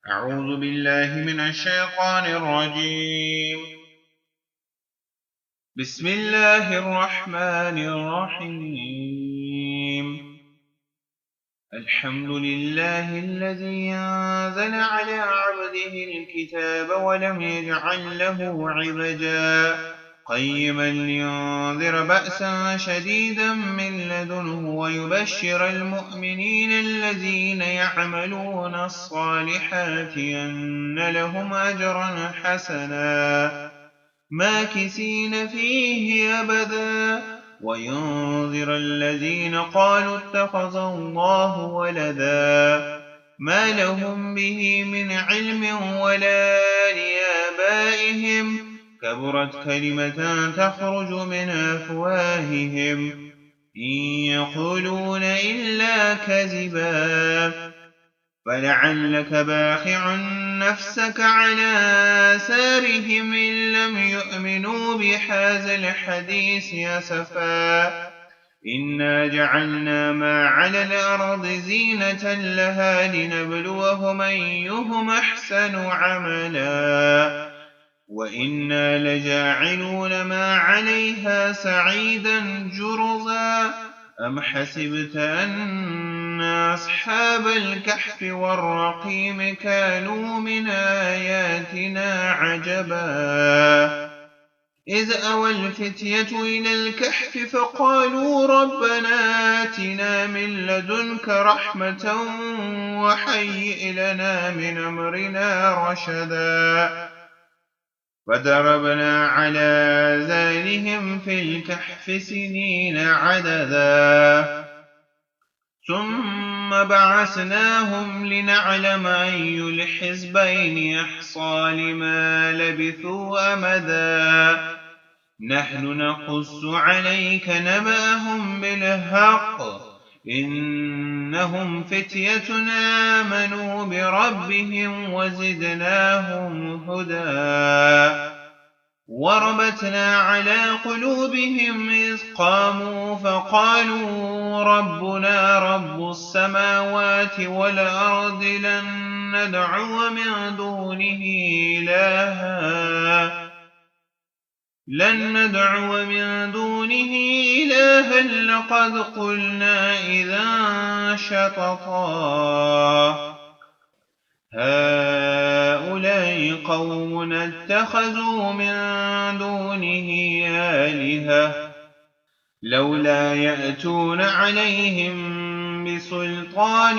أعوذ بالله من الشيطان الرجيم. بسم الله الرحمن الرحيم. الحمد لله الذي أنزل على عبده الكتاب ولم يجعل له عوجا قيما لينذر بأسا شديدا من لدنه ويبشر المؤمنين الذين يعملون الصالحات أن لهم أجرا حسنا ماكثين فيه أبدا وينذر الذين قالوا اتخذ الله ولدا ما لهم به من علم ولا لآبائهم كبرت كلمة تخرج من أفواههم إن يقولون إلا كذبا فلعلك باخع نفسك على آثارهم إن لم يؤمنوا بهذا الحديث أسفا إنا جعلنا ما على الأرض زينة لها لنبلوهم أيهم أحسن عملا وإنا لجاعلون ما عليها سعيدا جرزا أم حسبت أن أصحاب الكهف والرقيم كانوا من آياتنا عجبا إذ أوى الفتية إلى الكهف فقالوا ربنا آتنا من لدنك رحمة وهيئ لنا من أمرنا رشدا فضربنا على آذانهم في الكهف سنين عددا ثم بعثناهم لنعلم أي الحزبين أحصى لما لبثوا أمدا نحن نقص عليك نبأهم بالحق إنهم فتية آمنوا بربهم وزدناهم هدى وربطنا على قلوبهم إذ قاموا فقالوا ربنا رب السماوات والأرض لن ندعو من دونه إلها لقد قلنا إذا شططا هؤلاء قوم اتخذوا من دونه آلهة لولا يأتون عليهم بسلطان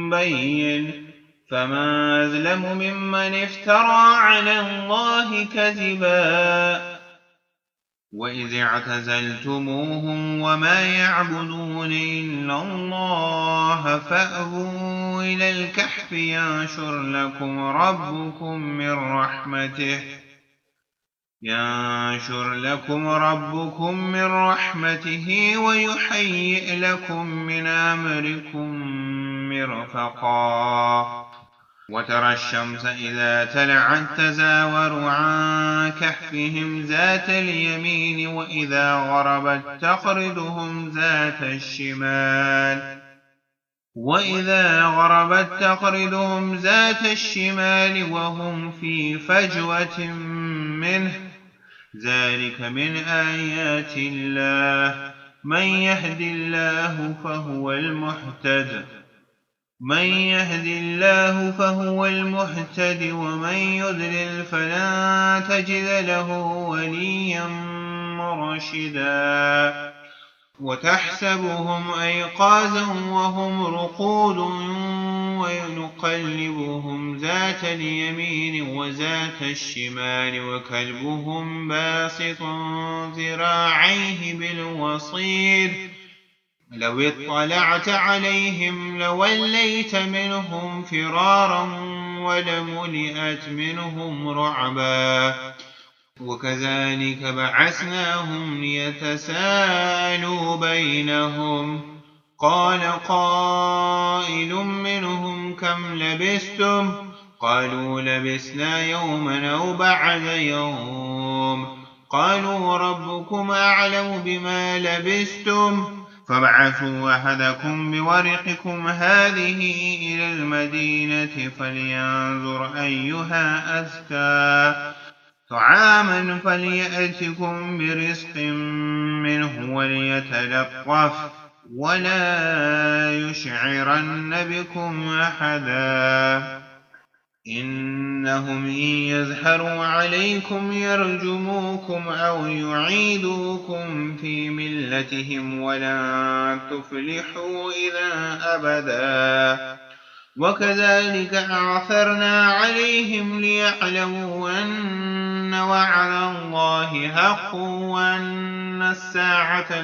بين فما أظلم ممن افترى على الله كذبا وإذ اعتزلتموهم وما يعبدون إلا الله فأووا إلى الكهف ينشر لكم ربكم من رحمته ويهيئ لكم من أمركم مرفقا وترى الشمس إذا طلعت تزاور عن كهفهم ذات اليمين وإذا غربت تقرضهم ذات الشمال وهم في فجوة منه ذلك من آيات الله من يهد الله فهو المهتد ومن يضلل فلن تجد له وليا مرشدا وتحسبهم أيقاظا وهم رقود ونقلبهم ذات اليمين وذات الشمال وكلبهم باسط ذراعيه بالوصيد لو اطلعت عليهم لوليت منهم فرارا ولملئت منهم رعبا وكذلك بعثناهم ليتساءلوا بينهم قال قائل منهم كم لبثتم قالوا لبثنا يوما أو بعد يوم قالوا ربكم أعلم بما لبثتم فابعثوا أحدكم بورقكم هذه إلى المدينة فلينظر أيها أزكى طعاما فليأتكم برزق منه وليتلطف ولا يشعرن بكم أحدا إنهم إن يظهروا عليكم يرجموكم أو يعيدوكم في ملتهم ولن تفلحوا إذا أبدا وكذلك أعثرنا عليهم ليعلموا أن وعد الله حق وأن الساعة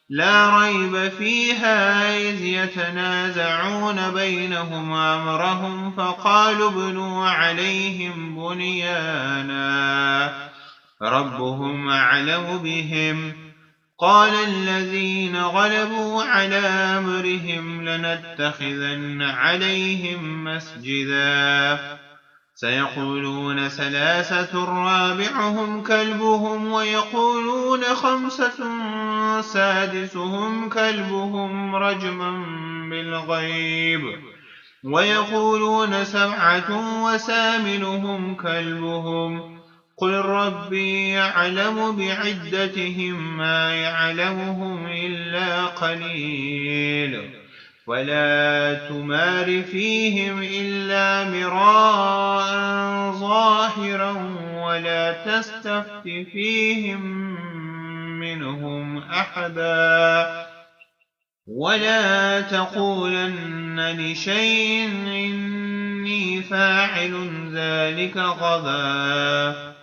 لا ريب فيها إذ يتنازعون بينهم أمرهم فقالوا ابنوا عليهم بنيانا ربهم أعلم بهم قال الذين غلبوا على أمرهم لنتخذن عليهم مسجدا سيقولون ثلاثة رابعهم كلبهم ويقولون خمسة سادسهم كلبهم رجما بالغيب ويقولون سبعة وثامنهم كلبهم قل ربي يعلم بعدتهم ما يعلمهم إلا قليل ولا تمار فيهم إلا مراء ظاهرا ولا تستفت فيهم منهم أحدا ولا تقولن لشيء إني فاعل ذلك غدا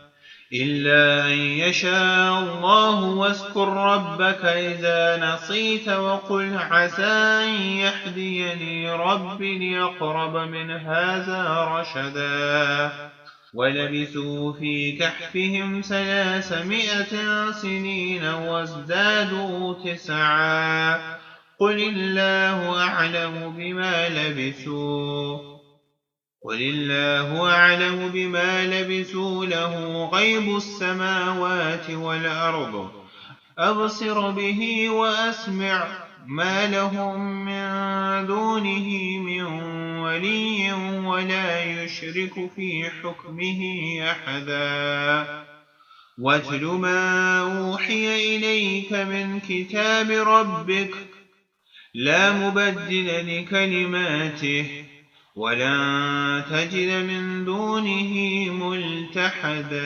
إلا أن يشاء الله واذكر ربك إذا نسيت وقل عسى أن يهديني ربي لأقرب من هذا رشدا ولبثوا في كهفهم 300 سنين وازدادوا 9 قل الله أعلم بما لبثوا له غيب السماوات والأرض أبصر به وأسمع ما لهم من دونه من ولي ولا يشرك في حكمه أحدا واتل ما أوحي إليك من كتاب ربك لا مبدل لكلماته ولن تجد من دونه ملتحدا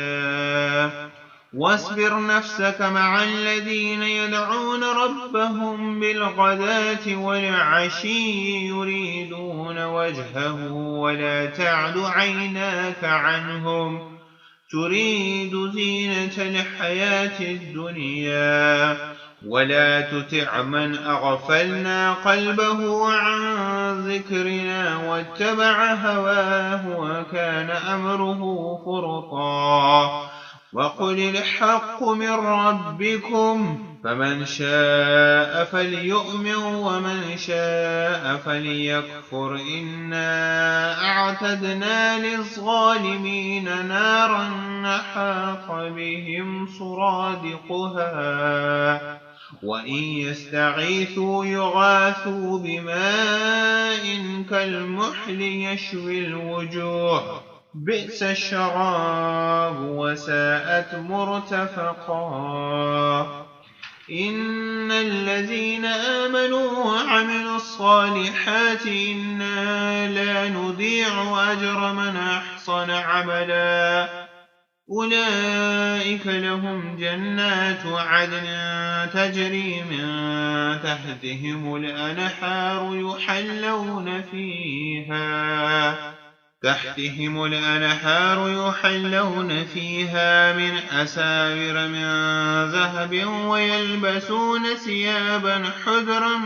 واصبر نفسك مع الذين يدعون ربهم بالغداة والعشي يريدون وجهه ولا تعد عيناك عنهم تريد زينة الحياة الدنيا ولا تطع من أغفلنا قلبه عن ذكرنا واتبع هواه وكان أمره فرطا وقل الحق من ربكم فمن شاء فليؤمن ومن شاء فليكفر إنا أعتدنا للظالمين نارا أحاط بهم سرادقها وإن يستغيثوا يغاثوا بماء كالمحل يشوي الوجوه بئس الشراب وساءت مرتفقا إن الذين آمنوا وعملوا الصالحات إنا لا نضيع أجر من أحسن عملا أولئك لهم جنات عدن تجري من تحتهم الأنهار يحلون فيها من أساور من ذهب ويلبسون ثيابا حدرا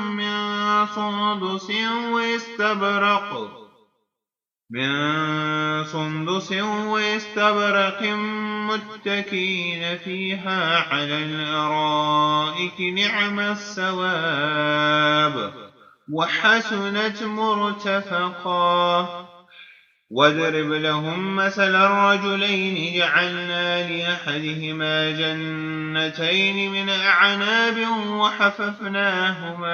من سندس واستبرق متكئين فيها على الأرائك نعم الثواب وحسنت مرتفقا واضرب لهم مثل الرجلين جعلنا لأحدهما جنتين من أعناب وحففناهما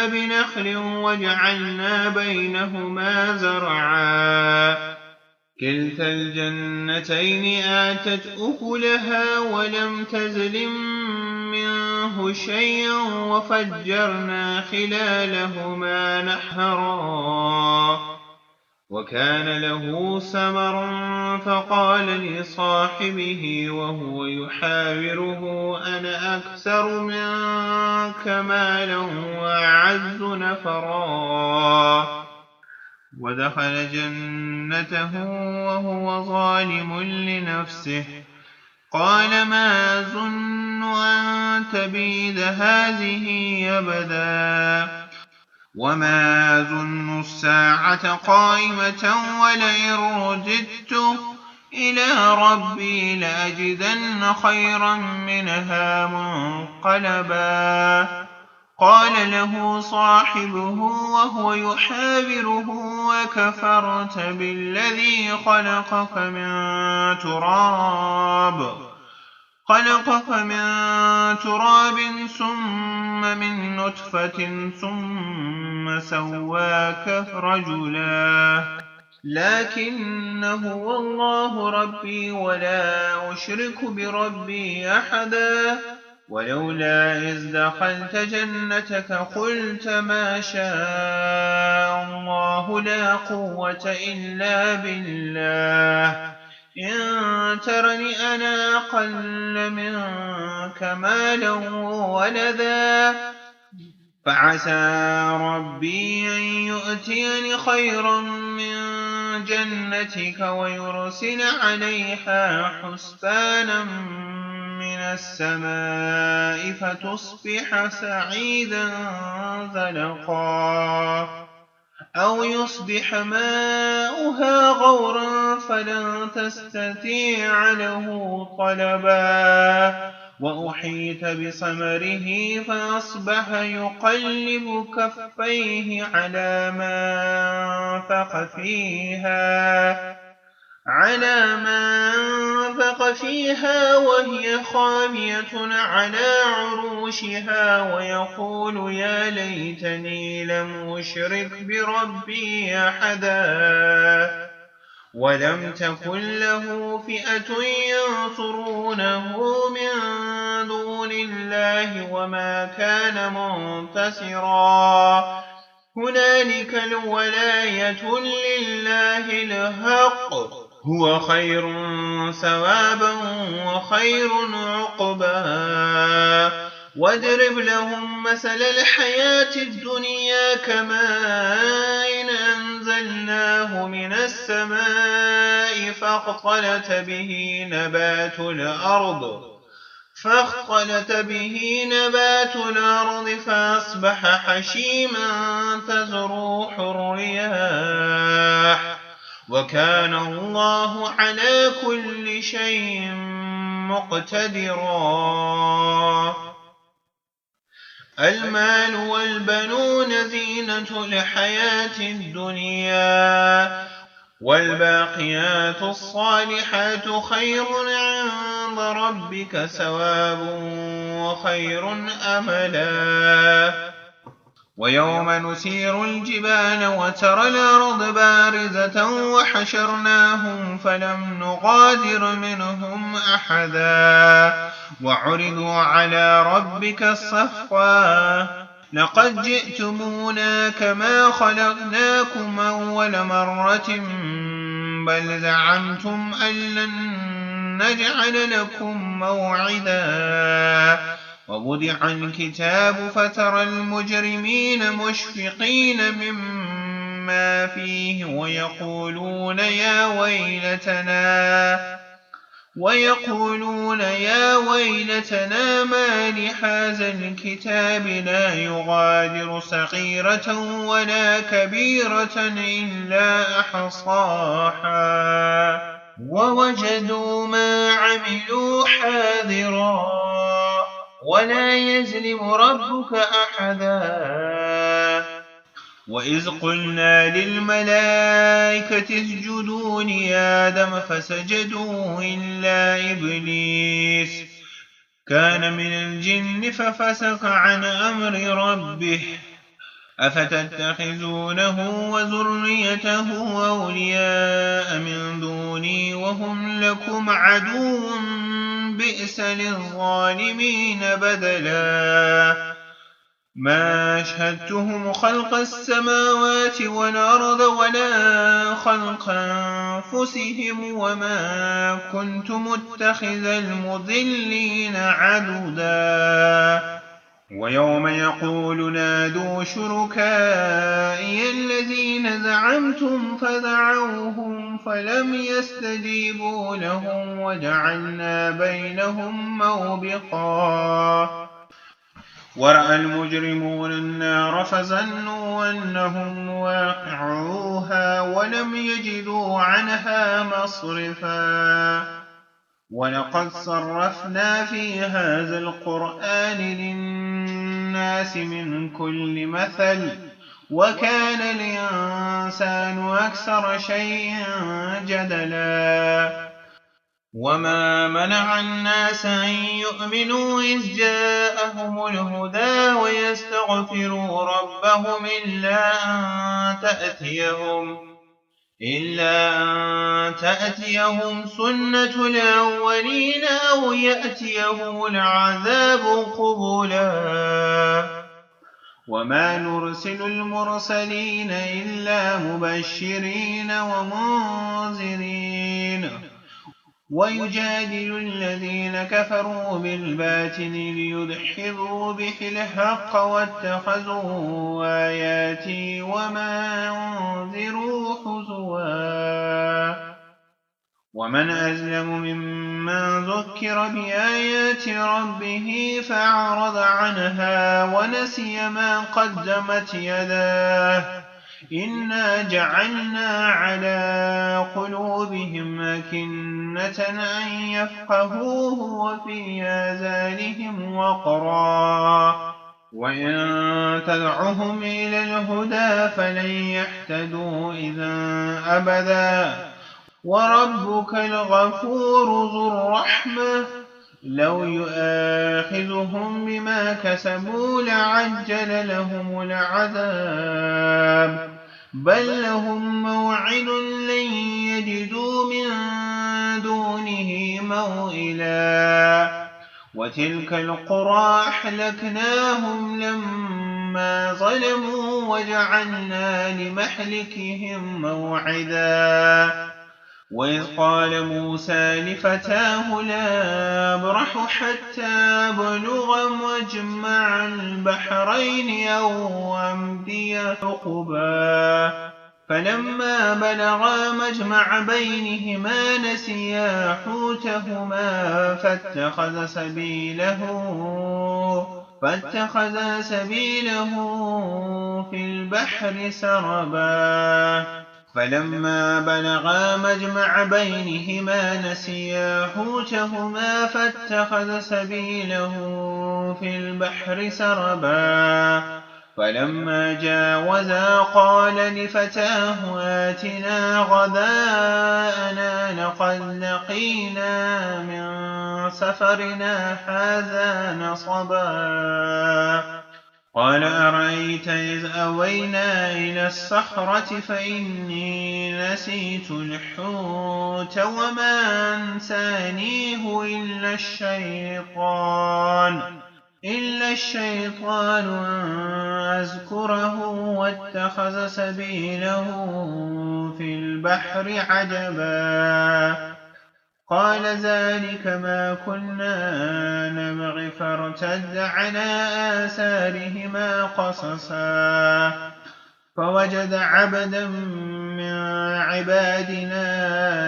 بنخل وجعلنا بينهما زرعا كلتا الجنتين آتت أكلها ولم تظلم منه شيئا وفجرنا خلالهما نهرا وكان له ثمر فقال لصاحبه وهو يحاوره أنا أكثر منك مالا وأعز نفرا ودخل جنته وهو ظالم لنفسه قال ما أظن أن تبيد هذه أبدا وما أظن الساعة قائمة ولئن رددت إلى ربي لأجدن خيرا منها منقلبا قال له صاحبه وهو يحاوره وكفرت بالذي خلقك من تراب ثم من نطفة ثم سواك رجلا لكن هو الله ربي ولا أشرك بربي أحدا ولولا إذ دخلت جنتك قلت ما شاء الله لا قوة إلا بالله إن ترني أنا أقل منك مالا وولدا فعسى ربي أن يؤتيني خيرا من جنتك ويرسل عليها حسبانا من السماء فتصبح سعيدا زلقا أو يصبح ماؤها غورا فلن تستطيع له طلبا وأحيط بثمره فأصبح يقلب كفيه على ما أنفق فيها وهي خاوية على عروشها ويقول يا ليتني لم أشرك بربي أحدا ولم تكن له فئة ينصرونه من دون الله وما كان منتصرا هنالك الولاية لله الحق هو خير ثوابا وخير عقبا واضرب لهم مثل الحياة الدنيا كماء أنزلناه من السماء فاختلط به نبات الأرض فأصبح حشيما تذروح الرياح وكان الله على كل شيء مقتدرا المال والبنون زينة الحياة الدنيا والباقيات الصالحات خير عند ربك ثوابا وخير أملا ويوم نسير الجبال وترى الأرض بارزة وحشرناهم فلم نغادر منهم أحدا وعرضوا على ربك صفا لقد جئتمونا كما خلقناكم أول مرة بل زعمتم أن لن نجعل لكم موعدا ووضع الكتاب فترى المجرمين مشفقين مما فيه ويقولون يا ويلتنا ما لهذا الكتاب لا يغادر صغيرة ولا كبيرة إلا أحصاها ووجدوا ما عملوا حاضرا ولا يظلم ربك أحدا وإذ قلنا للملائكة اسجدوا لآدم فسجدوا إلا إبليس كان من الجن ففسق عن أمر ربه أفتتخذونه وذريته أولياء من دوني وهم لكم عدو بئس للظالمين بدلا ما أشهدتهم خلق السماوات والأرض ولا خلق أنفسهم وما كنت متخذ المضلين عضدا ويوم يقول نادوا شركائي الذين زعمتم فدعوهم فلم يستجيبوا لهم وجعلنا بينهم موبقا ورأى المجرمون النار فظنوا أنهم واقعوها ولم يجدوا عنها مصرفا ولقد صرفنا في هذا القرآن للناس من كل مثل وكان الإنسان أكثر شيء جدلا وما منع الناس أن يؤمنوا إذ جاءهم الهدى ويستغفروا ربهم إلا أن تأتيهم سنة الأولين أو يأتيهم العذاب قبلا وما نرسل المرسلين إلا مبشرين ومنذرين ويجادل الذين كفروا بالباطل ليدحضوا به الحق واتخذوا آياتي وما أنذروا هزوا ومن أظلم ممن ذكر بآيات ربه فأعرض عنها ونسي ما قدمت يداه إنا جعلنا على قلوبهم أكنة أن يفقهوه وفي آذانهم وقرا وإن تدعهم إلى الهدى فلن يهتدوا إذا أبدا وربك الغفور ذو الرحمة لو يؤاخذهم بما كسبوا لعجل لهم العذاب بل لهم موعد لن يجدوا من دونه موئلا وتلك القرى أهلكناهم لما ظلموا وجعلنا لمهلكهم موعدا وإذ قال موسى لفتاه لا أبرح حتى أبلغ مجمع البحرين أو أمضي حقبا فلما بلغا مجمع بينهما نسيا حوتهما فاتخذ سبيله في البحر سربا فلما بلغا مجمع بينهما نسيا حوتهما فاتخذ سبيله في البحر سربا فلما جاوزا قال لفتاه آتنا غداءنا لقد لقينا من سفرنا هذا نصبا قال أرأيت إذ أوينا إلى الصخرة فإني نسيت الحوت وما أنسانيه إلا الشيطان أن أذكره واتخذ سبيله في البحر عجبا قال ذلك ما كنا نبغي فارتد على آثارهما قصصا فوجد عبدا من عبادنا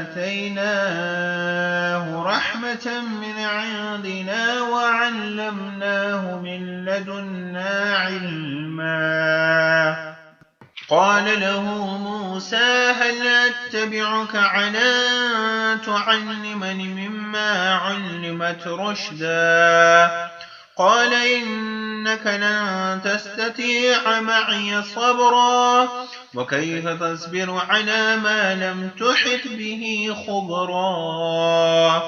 آتيناه رحمة من عندنا وعلمناه من لدنا علما قال له موسى هل أتبعك على أن تعلمني مما علمت رشدا قال إني إنك لن تستطيع معي صبرا وكيف تصبر على ما لم تحط به خبرا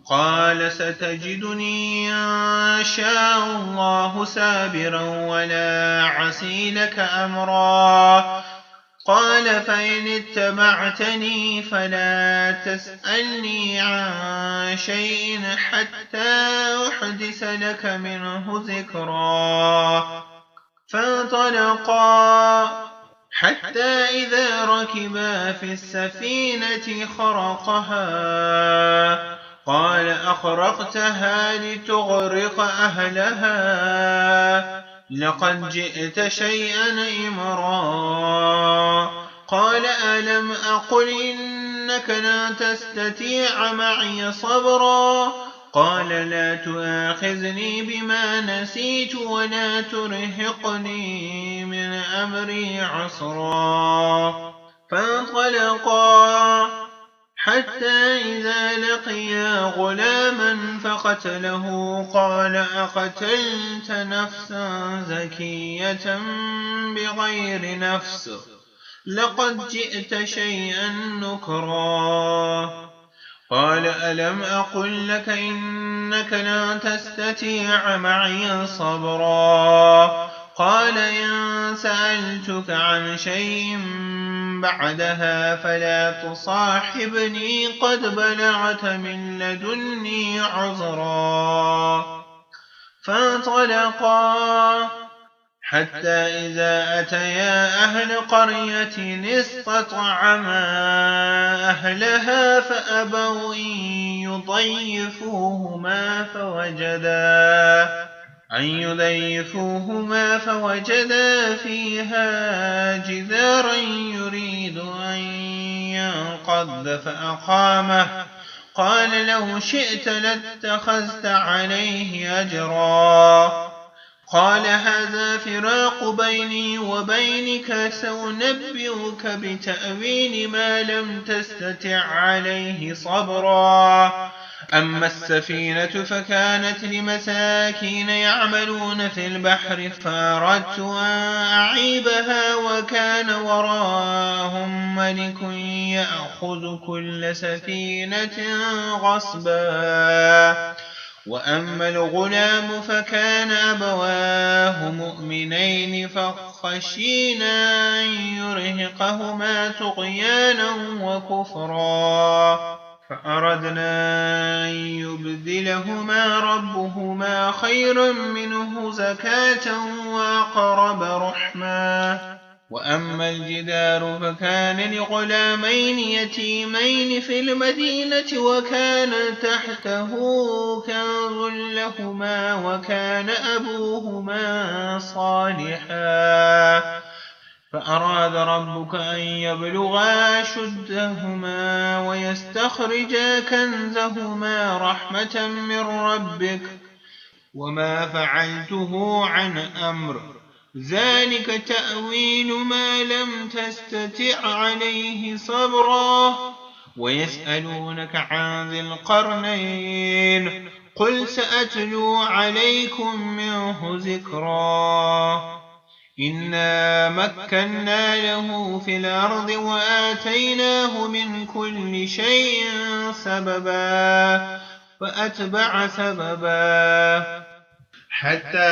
قال ستجدني إن شاء الله صابرا ولا أعصي لك أمرا قال فإن اتبعتني فلا تسألني عن شيء حتى أحدث لك منه ذكرا فانطلقا حتى إذا ركبا في السفينة خرقها قال أخرقتها لتغرق أهلها لقد جئت شيئا إمرا قال ألم أقل إنك لن تستطيع معي صبرا قال لا تؤاخذني بما نسيت ولا ترهقني من أمري عسرا فانطلقا حتى إذا لقيا غلاما فقتله قال أقتلت نفسا زكية بغير نفس لقد جئت شيئا نكرا قال ألم أقل لك إنك لن تستطيع معي صبرا قال إن سألتك عن شيء بعدها فلا تصاحبني قد بلغت من لدني عذرا فانطلقا حتى إذا أتيا أهل قرية استطعما أهلها فأبوا أن يضيفوهما فوجدا فيها جدارا يريد أن ينقض فأقامه قال لو شئت لاتخذت عليه أجرا قال هذا فراق بيني وبينك سأنبئك بتأويل ما لم تستطع عليه صبرا أما السفينة فكانت لمساكين يعملون في البحر فأردت أن أعيبها وكان وراءهم ملك يأخذ كل سفينة غصبا وأما الغلام فكان أبواه مؤمنين فخشينا أن يرهقهما طغيانا وكفرا فأردنا أن يبدلهما ربهما خيرا منه زكاة وأقرب رحما وأما الجدار فكان لغلامين يتيمين في المدينة وكان تحته كنز لهما وكان أبوهما صالحا فأراد ربك أن يبلغا أشدهما ويستخرجا كنزهما رحمة من ربك وما فعلته عن أمر ذلك تأويل ما لم تستطع عليه صبرا ويسألونك عن ذي القرنين قل سأتلو عليكم منه ذكرا إنا مكنا له في الأرض وآتيناه من كل شيء سببا فأتبع سببا حتى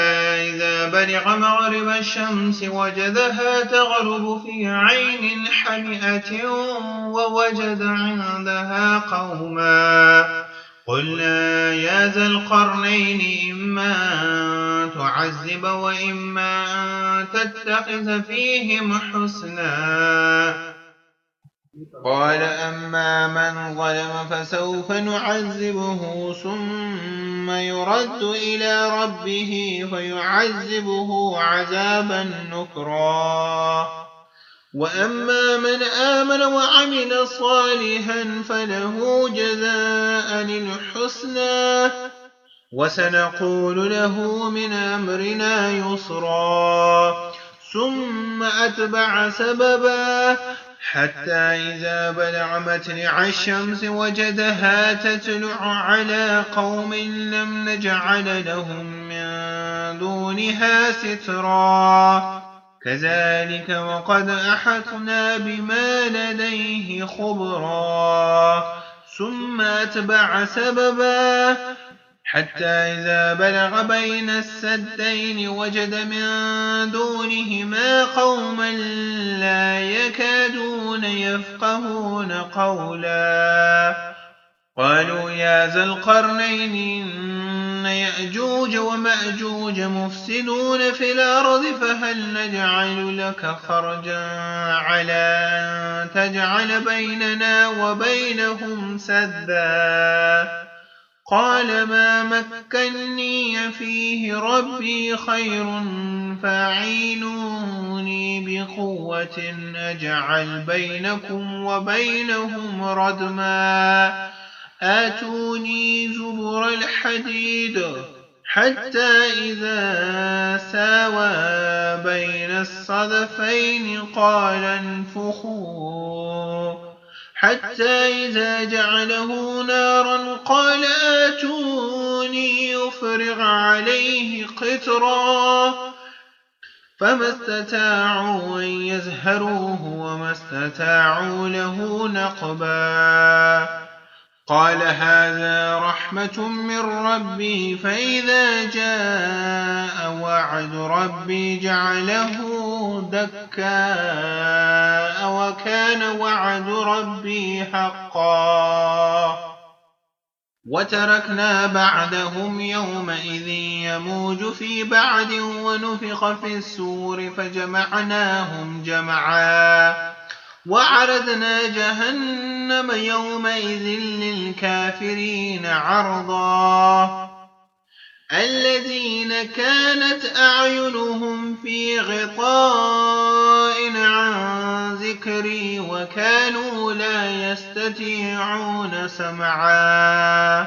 إذا بلغ مغرب الشمس وجدها تغرب في عين حمئة ووجد عندها قوما قلنا يا ذا القرنين إما أن تعذب وإما أن تتخذ فيهم حسنا قال أما من ظلم فسوف نعذبه ثم يرد إلى ربه فيعذبه عذابا نكرا وأما من آمن وعمل صالحا فله جزاء الحسنى وسنقول له من أمرنا يسرا ثم أتبع سببا حتى إذا بلغ مطلع الشمس وجدها تطلع على قوم لم نجعل لهم من دونها سترا كذلك وقد أحطنا بما لديه خبرا ثم أتبع سببا حتى إذا بلغ بين السدين وجد من دونهما قوما لا يكادون يفقهون قولا قالوا يا ذا القرنين إن يأجوج ومأجوج مفسدون في الأرض فهل نجعل لك خرجا على أن تجعل بيننا وبينهم سدا قال ما مكني فيه ربي خير فاعينوني بقوة أجعل بينكم وبينهم ردما آتوني زبر الحديد حتى إذا ساوى بين الصدفين قال انفخوا حتى إذا جعله نارا قال آتوني أفرغ عليه قطرا فما استطاعوا أن يزهروه وما استطاعوا له نقبا قال هذا رحمة من ربي فإذا جاء وعد ربي جعله دكاء وكان وعد ربي حقا وتركنا بعدهم يومئذ يموج في بعد ونفخ في السور فجمعناهم جمعا وعرضنا جهنم يومئذ للكافرين عرضا الذين كانت أعينهم في غطاء عن ذكري وكانوا لا يستطيعون سمعا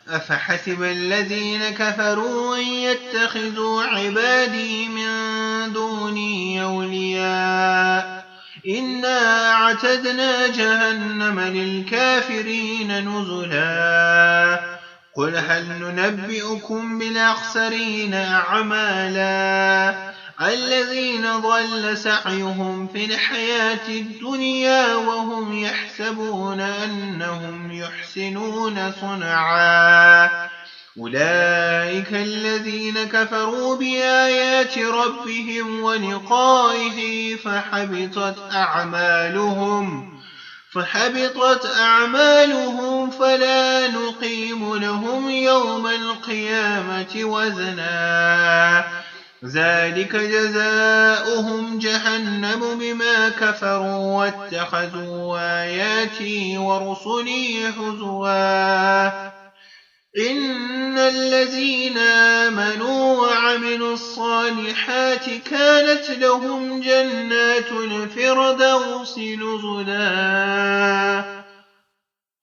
أفحسب الذين كفروا أن يتخذوا عبادي من دوني أولياء إنا أعتدنا جهنم للكافرين نزلا قل هل ننبئكم بالأخسرين أعمالا الذين ضل سعيهم في الحياة الدنيا وهم يحسبون أنهم يحسنون صنعا أولئك الذين كفروا بآيات ربهم ولقائه فحبطت أعمالهم فلا نقيم لهم يوم القيامة وزنا ذلك جزاؤهم جهنم بما كفروا واتخذوا آياتي ورسلي هزوا إن الذين آمنوا وعملوا الصالحات كانت لهم جنات الفردوس نزلا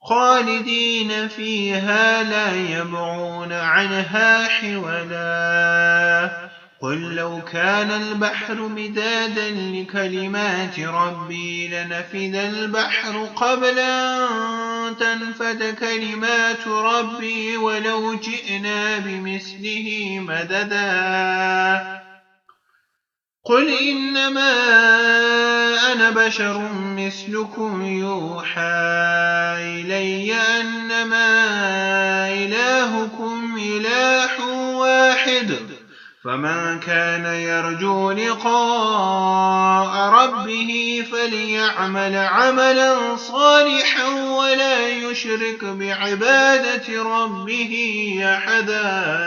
خالدين فيها لا يبغون عنها حولا قل لو كان البحر مدادا لكلمات ربي لنفد البحر قبل أن تنفد كلمات ربي ولو جئنا بمثله مددا قل إنما أنا بشر مثلكم يوحى إلي أنما إلهكم إله واحد فمن كان يرجو لقاء ربه فليعمل عملا صالحا ولا يشرك بعبادة ربه أحدا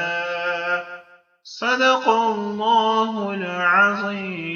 صدق الله العظيم.